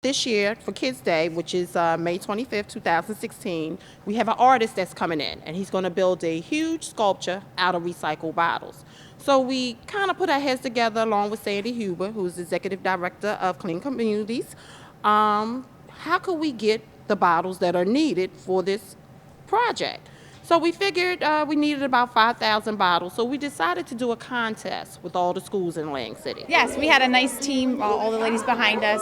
this year for Kids Day, which is May 25th, 2016, we have an artist that's coming in, and he's going to build a huge sculpture out of recycled bottles. So we kind of put our heads together along with Sandy Huber, who's Executive Director of Clean Communities. How could we get the bottles that are needed for this project? So we figured we needed about 5,000 bottles, so we decided to do a contest with all the schools in Lang City. Yes, we had a nice team, all the ladies behind us.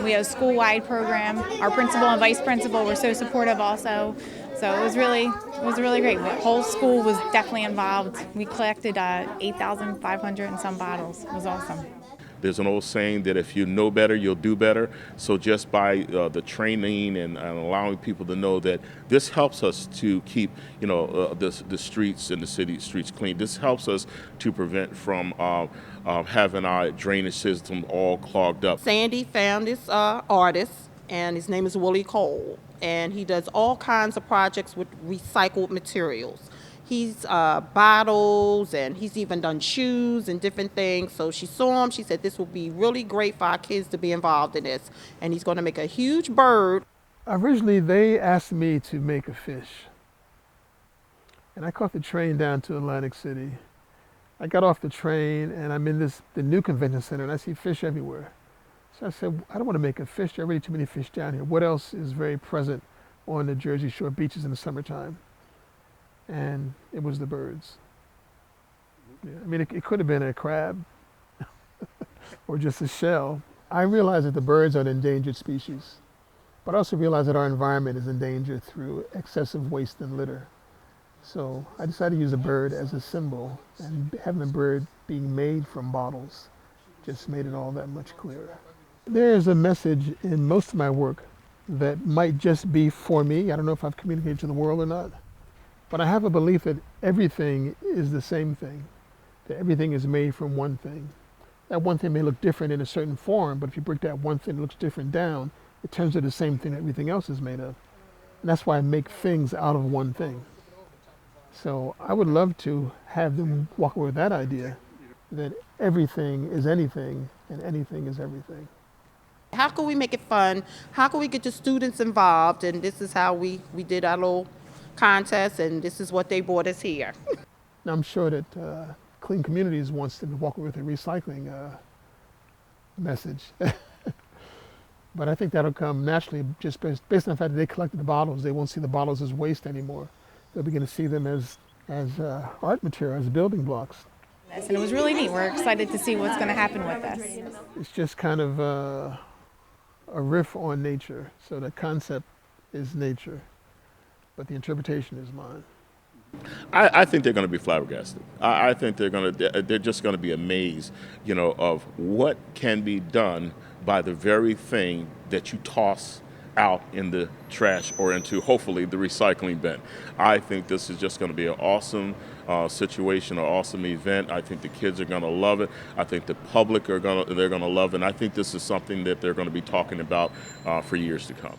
We had a school-wide program. Our principal and vice principal were so supportive also. So it was really great. The whole school was definitely involved. We collected 8,500 and some bottles. It was awesome. There's an old saying that if you know better, you'll do better. So just by the training and allowing people to know that this helps us to keep, the streets and the city streets clean. This helps us to prevent from having our drainage system all clogged up. Sandy found this artist, and his name is Willie Cole, and he does all kinds of projects with recycled materials. He's bottles, and he's even done shoes and different things. So she saw him. She said this will be really great for our kids to be involved in this. And he's going to make a huge bird. Originally, they asked me to make a fish. And I caught the train down to Atlantic City. I got off the train, and I'm in the new convention center, and I see fish everywhere. So I said, I don't want to make a fish. There are already too many fish down here. What else is very present on the Jersey Shore beaches in the summertime? And it was the birds. Yeah, I mean, it could have been a crab or just a shell. I realized that the birds are an endangered species, but I also realized that our environment is endangered through excessive waste and litter. So I decided to use a bird as a symbol, and having a bird being made from bottles just made it all that much clearer. There is a message in most of my work that might just be for me. I don't know if I've communicated to the world or not. But I have a belief that everything is the same thing, that everything is made from one thing. That one thing may look different in a certain form, but if you break that one thing that looks different down, it turns to the same thing that everything else is made of. And that's why I make things out of one thing. So I would love to have them walk away with that idea, that everything is anything and anything is everything. How can we make it fun? How can we get the students involved? And this is how we did our little contest, and this is what they brought us here. Now, I'm sure that Clean Communities wants to walk away with a recycling message. But I think that'll come naturally just based on the fact that they collected the bottles. They won't see the bottles as waste anymore. They'll begin to see them as art material, as building blocks. And it was really neat. We're excited to see what's going to happen with this. It's just kind of a riff on nature. So the concept is nature, but the interpretation is mine. I think they're going to be flabbergasted. I think they're just going to be amazed, of what can be done by the very thing that you toss out in the trash or into, hopefully, the recycling bin. I think this is just going to be an awesome situation, an awesome event. I think the kids are going to love it. I think the public they're going to love it. And I think this is something that they're going to be talking about for years to come.